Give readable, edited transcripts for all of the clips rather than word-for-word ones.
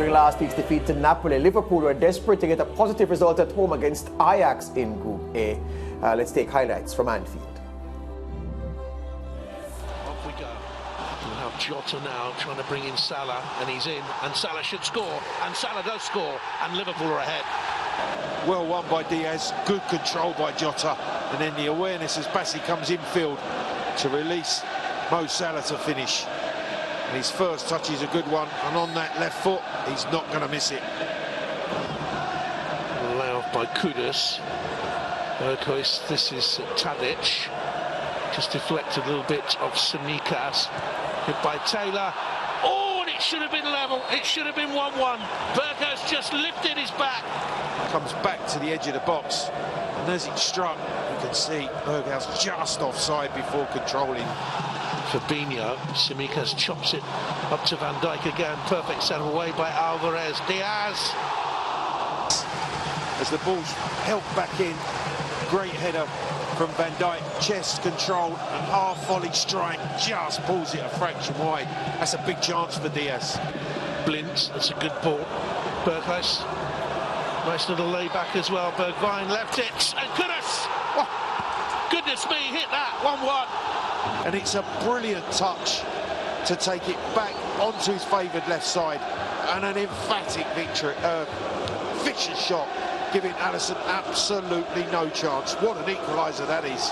Following last week's defeat to Napoli, Liverpool were desperate to get a positive result at home against Ajax in Group A. Let's take highlights from Anfield. Off we go. We'll have Jota now trying to bring in Salah, and he's in, and Salah should score, and Salah does score, and Liverpool are ahead. Well won by Diaz, good control by Jota, and then the awareness as Bassi comes infield to release Mo Salah to finish. And his first touch is a good one, and on that left foot, he's not going to miss it. Allowed by Kudus. Berghuis, this is Tadic. Just deflected a little bit of Tsimikas. Hit by Taylor. Oh, and it should have been level. It should have been 1-1. Berghuis just lifted his back. Comes back to the edge of the box, and as it struck, you can see Berghuis just offside before controlling. Fabinho, Tsimikas chops it up to Van Dijk again. Perfect set away by Alvarez. Diaz. As the ball's helped back in, great header from Van Dijk, chest control and half volley strike, just pulls it a fraction wide. That's a big chance for Diaz. Blint, that's a good ball. Berghuis, nice little layback as well. Bergwijn left it, and Kudus. Oh, goodness me, hit that 1-1. And it's a brilliant touch to take it back onto his favoured left side, and an emphatic victory, vicious shot, giving Alisson absolutely no chance. What an equaliser that is.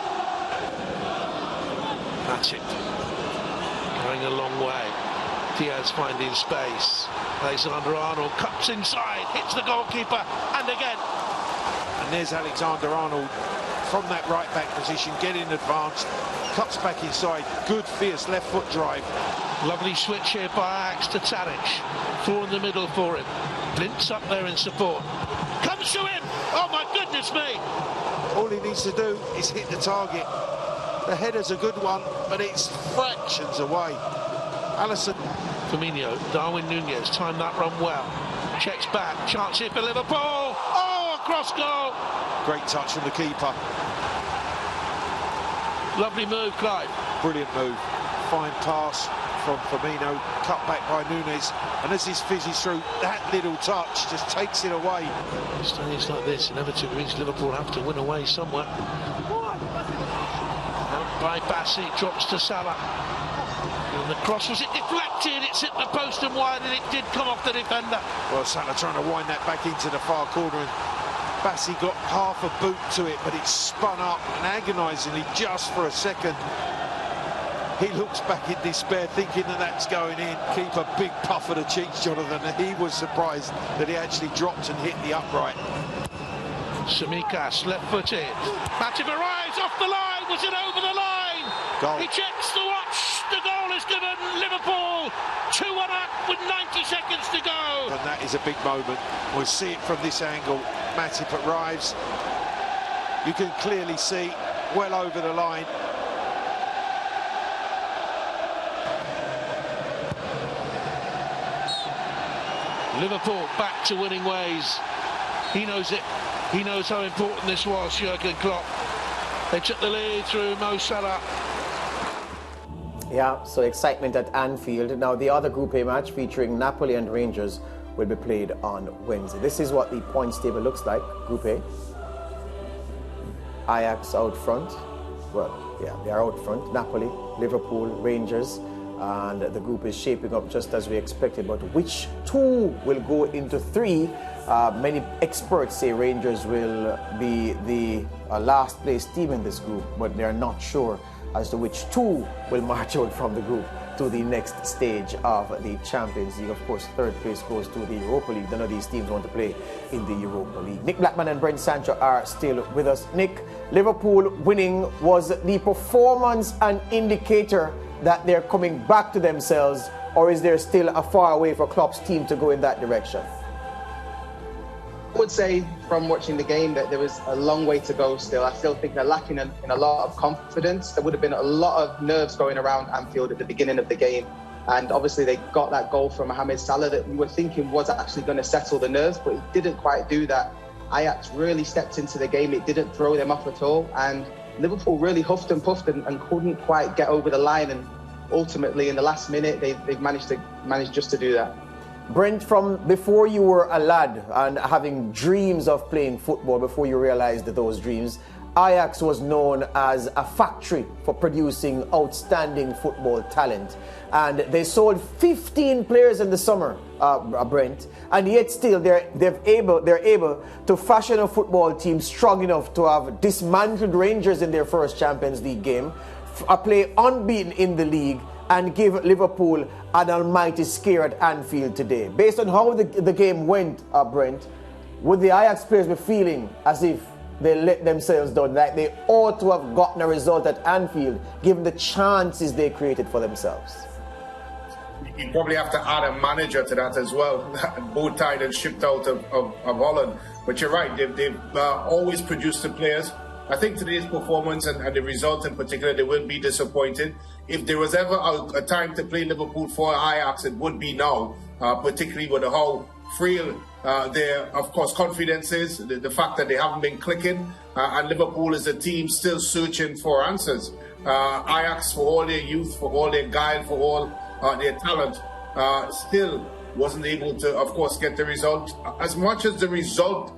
Matip going a long way. Diaz finding space. Alexander-Arnold cuts inside, hits the goalkeeper, and again. And there's Alexander-Arnold from that right-back position, getting advanced, cuts back inside, good fierce left foot drive. Lovely switch here by Ajax to Tadic. Four in the middle for him. Blint's up there in support. Comes to him! Oh my goodness me! All he needs to do is hit the target. The header's a good one, but it's fractions away. Alisson. Firmino, Darwin Nunez timed that run well. Checks back, chance here for Liverpool. Oh, cross goal! Great touch from the keeper. Lovely move, Clive. Brilliant move. Fine pass from Firmino, cut back by Nunez, and as this fizzes through, that little touch just takes it away. Stages like this inevitably means Liverpool have to win away somewhere. Out by Bassi, drops to Salah. And the cross, was it deflected? It's hit the post and wide, and it did come off the defender. Well, Salah trying to wind that back into the far corner, and Bassi got half a boot to it, but it spun up, and agonisingly, just for a second, he looks back in despair, thinking that that's going in. Keeper, big puff of the cheeks, Jonathan, and he was surprised that he actually dropped and hit the upright. Tsimikas, left-footed. Matip arrives off the line. Was it over the line? Goal. He checks the watch. The goal is given. Liverpool 2-1 up with 90 seconds to go. And that is a big moment. We'll see it from this angle. Matip arrives. You can clearly see well over the line. Liverpool back to winning ways. He knows it. He knows how important this was, Jurgen Klopp. They took the lead through Mo Salah. Yeah, so excitement at Anfield. Now, the other Group A match featuring Napoli and Rangers will be played on Wednesday. This is what the points table looks like, Group A. Ajax out front. Well, yeah, they are out front. Napoli, Liverpool, Rangers. And the group is shaping up just as we expected. But which two will go into three? Many experts say Rangers will be the last place team in this group, but they're not sure as to which two will march out from the group to the next stage of the Champions League. Of course, third place goes to the Europa League. None of these teams want to play in the Europa League. Nick Blackman and Brent Sancho are still with us. Nick, Liverpool winning, was the performance an indicator that they're coming back to themselves, or is there still a far way for Klopp's team to go in that direction? I would say from watching the game that there was a long way to go still. I still think they're lacking in a lot of confidence. There would have been a lot of nerves going around Anfield at the beginning of the game. And obviously they got that goal from Mohamed Salah that we were thinking was actually going to settle the nerves, but it didn't quite do that. Ajax really stepped into the game. It didn't throw them off at all. And Liverpool really huffed and puffed and couldn't quite get over the line. And ultimately in the last minute, they've managed just to do that. Brent, from before you were a lad and having dreams of playing football, before you realized those dreams, Ajax was known as a factory for producing outstanding football talent. And they sold 15 players in the summer, Brent, and yet still they're able to fashion a football team strong enough to have dismantled Rangers in their first Champions League game, play unbeaten in the league, and give Liverpool an almighty scare at Anfield today. Based on how the game went, Brent, would the Ajax players be feeling as if they let themselves down, like they ought to have gotten a result at Anfield, given the chances they created for themselves? You probably have to add a manager to that as well, both tied and shipped out of Holland. But you're right, they've always produced the players. I think today's performance and the result in particular, they will be disappointed. If there was ever a time to play Liverpool for Ajax, it would be now, particularly with how frail their, of course, confidence is, the fact that they haven't been clicking, and Liverpool is a team still searching for answers. Ajax, for all their youth, for all their guile, for all their talent, still wasn't able to, of course, get the result. As much as the result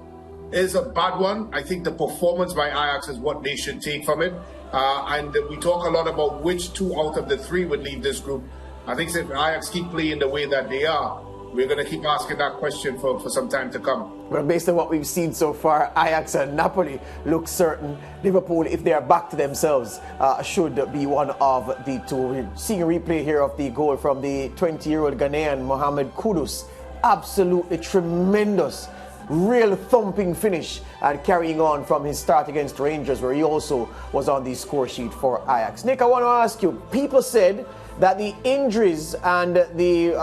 is a bad one, I think the performance by Ajax is what they should take from it. And we talk a lot about which 2 out of the 3 would leave this group. I think if Ajax keep playing the way that they are, we're going to keep asking that question for some time to come. Well, based on what we've seen so far, Ajax and Napoli look certain. Liverpool, if they are back to themselves, should be one of the 2. We're seeing a replay here of the goal from the 20-year-old Ghanaian Mohamed Kudus. Absolutely tremendous, real thumping finish, and carrying on from his start against Rangers, where he also was on the score sheet for Ajax. Nick, I want to ask you, people said that the injuries and the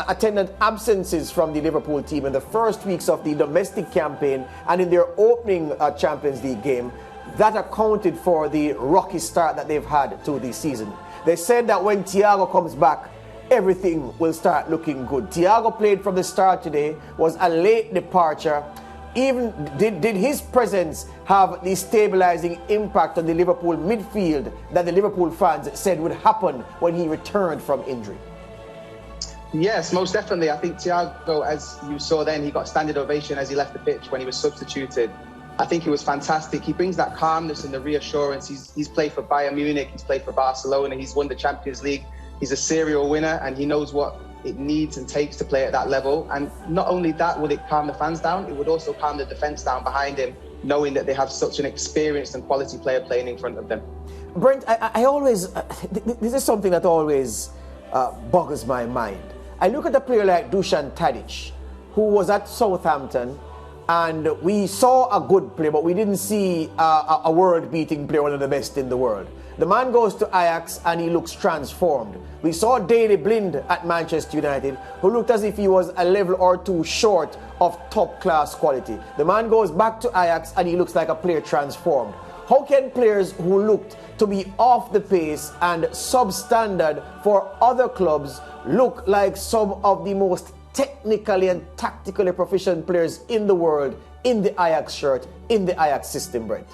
attendant absences from the Liverpool team in the first weeks of the domestic campaign and in their opening Champions League game, that accounted for the rocky start that they've had to the season. They said that when Thiago comes back, everything will start looking good. Thiago played from the start today, was a late departure. Even did his presence have the stabilizing impact on the Liverpool midfield that the Liverpool fans said would happen when he returned from injury? Yes, most definitely. I think Thiago, as you saw then, he got standing ovation as he left the pitch when he was substituted. I think he was fantastic. He brings that calmness and the reassurance. He's played for Bayern Munich, he's played for Barcelona, he's won the Champions League. He's a serial winner and he knows what it needs and takes to play at that level. And not only that will it calm the fans down, it would also calm the defence down behind him, knowing that they have such an experienced and quality player playing in front of them. Brent, I always, this is something that always boggles my mind. I look at a player like Dusan Tadic, who was at Southampton, and we saw a good player, but we didn't see a world-beating player, one of the best in the world. The man goes to Ajax and he looks transformed. We saw Daley Blind at Manchester United, who looked as if he was a level or 2 short of top-class quality. The man goes back to Ajax and he looks like a player transformed. How can players who looked to be off the pace and substandard for other clubs look like some of the most technically and tactically proficient players in the world in the Ajax shirt, in the Ajax system, Brent?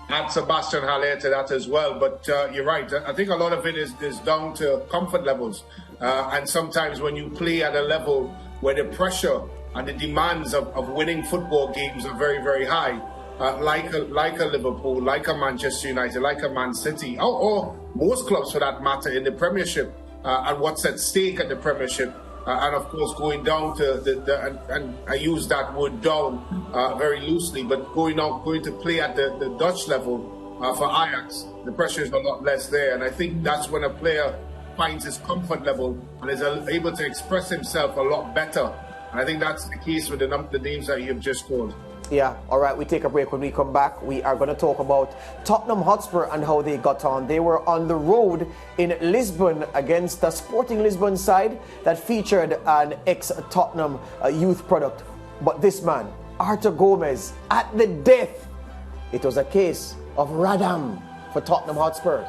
Add Sebastian Haller to that as well, but you're right. I think a lot of it is down to comfort levels, and sometimes when you play at a level where the pressure and the demands of winning football games are very, very high, like a Liverpool, like a Manchester United, like a Man City, or most clubs for that matter in the Premiership, and what's at stake at the Premiership. And of course, going down to and I use that word down very loosely, but going to play at the Dutch level for Ajax, the pressure is a lot less there. And I think that's when a player finds his comfort level and is able to express himself a lot better. And I think that's the case with the names that you've just called. Yeah, all right, we take a break. When we come back, we are going to talk about Tottenham Hotspur and how they got on. They were on the road in Lisbon against the Sporting Lisbon side that featured an ex-Tottenham youth product. But this man, Artur Gomez, at the death, it was a case of Radam for Tottenham Hotspur.